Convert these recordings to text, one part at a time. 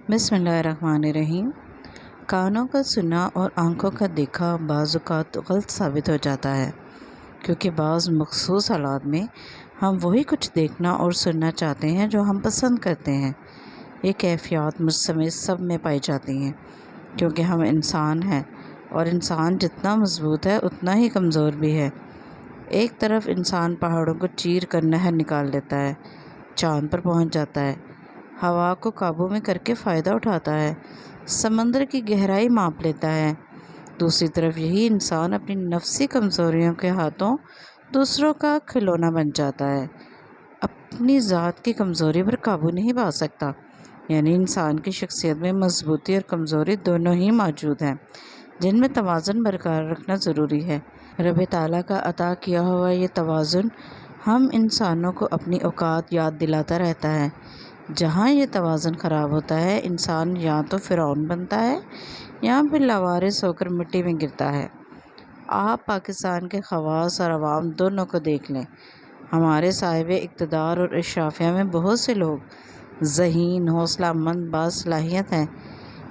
बिस्मिल्लाहिर्रहमानिर्रहीम। कानों का सुना और आँखों का देखा बाज़ औक़ात गलत साबित हो जाता है, क्योंकि बाज़ मख़सूस हालात में हम वही कुछ देखना और सुनना चाहते हैं जो हम पसंद करते हैं। ये कैफ़ियत मुझ समेत सब में पाई जाती हैं, क्योंकि हम इंसान हैं और इंसान जितना मज़बूत है उतना ही कमज़ोर भी है। एक तरफ इंसान पहाड़ों को चीर कर नहर निकाल लेता है, चाँद पर पहुँच जाता है, हवा को काबू में करके फ़ायदा उठाता है, समंदर की गहराई माप लेता है। दूसरी तरफ यही इंसान अपनी नफ्सी कमज़ोरियों के हाथों दूसरों का खिलौना बन जाता है, अपनी ज़ात की कमज़ोरी पर काबू नहीं पा सकता। यानी इंसान की शख्सियत में मजबूती और कमज़ोरी दोनों ही मौजूद हैं, जिनमें तवाज़ुन बरकरार रखना ज़रूरी है। रब ताला का अता किया हुआ ये तवाज़ुन हम इंसानों को अपनी औकात याद दिलाता रहता है। जहाँ ये तवाज़ुन ख़राब होता है, इंसान या तो फ़िरौन बनता है या फिर लावारिस होकर मिट्टी में गिरता है। आप पाकिस्तान के ख़वास और अवाम दोनों को देख लें। हमारे साहिबे इक़्तिदार और इशराफिया में बहुत से लोग ज़हीन, हौसलामंद, बासलाहियत हैं।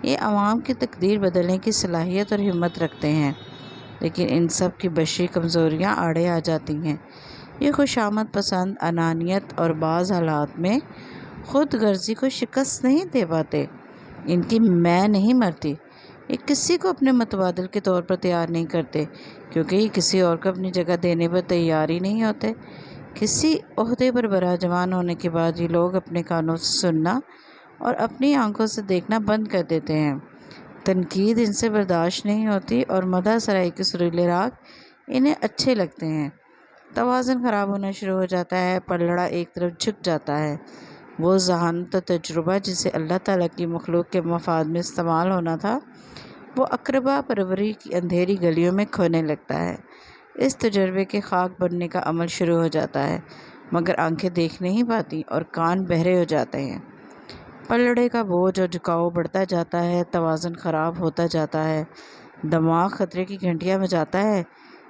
ये अवाम की तकदीर बदलने की सलाहियत और हिम्मत रखते हैं, लेकिन इन सब की बशरी कमज़ोरियाँ आड़े आ जाती हैं। ये खुशामद पसंद, अनानियत और बाज़ हालात में ख़ुद गर्ज़ी को शिकस्त नहीं दे पाते। इनकी मैं नहीं मरती। ये किसी को अपने मतबादिल के तौर पर तैयार नहीं करते, क्योंकि ये किसी और को अपनी जगह देने पर तैयार ही नहीं होते। किसी ओहदे पर बराजमान होने के बाद ये लोग अपने कानों से सुनना और अपनी आंखों से देखना बंद कर देते हैं। तनकीद इनसे बर्दाश्त नहीं होती और मदह सराई के सुरीले राग इन्हें अच्छे लगते हैं। तवाज़ुन ख़राब होना शुरू हो जाता है, पलड़ा एक तरफ झुक जाता है। वो ज़हानत तजुर्बा जिसे अल्लाह ताला की मखलूक के मफाद में इस्तेमाल होना था, वो अक़रबा परवरी की अंधेरी गलियों में खोने लगता है। इस तजुर्बे के खाक बनने का अमल शुरू हो जाता है, मगर आंखें देख नहीं पाती और कान बहरे हो जाते हैं। पलड़े का बोझ और झुकाव बढ़ता जाता है, तवाज़ुन ख़राब होता जाता है, दिमाग ख़तरे की घंटियाँ बजाता है,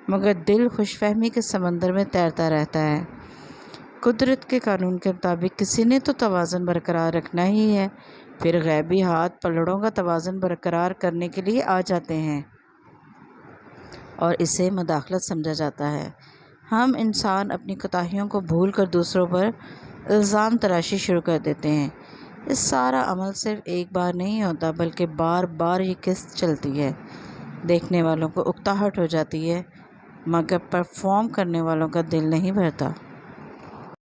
मगर दिल खुशफहमी के समंदर में तैरता रहता है। कुदरत के कानून के मुताबिक किसी ने तो तवाज़ुन बरकरार रखना ही है, फिर गैबी हाथ पलड़ों का तवाज़ुन बरकरार करने के लिए आ जाते हैं और इसे मुदाखलत समझा जाता है। हम इंसान अपनी कोताहियों को भूल कर दूसरों पर इल्ज़ाम तराशी शुरू कर देते हैं। इस सारा अमल सिर्फ़ एक बार नहीं होता, बल्कि बार बार ये किस्त चलती है। देखने वालों को उकताहट हो जाती है, मगर परफॉर्म करने वालों का दिल नहीं भरता।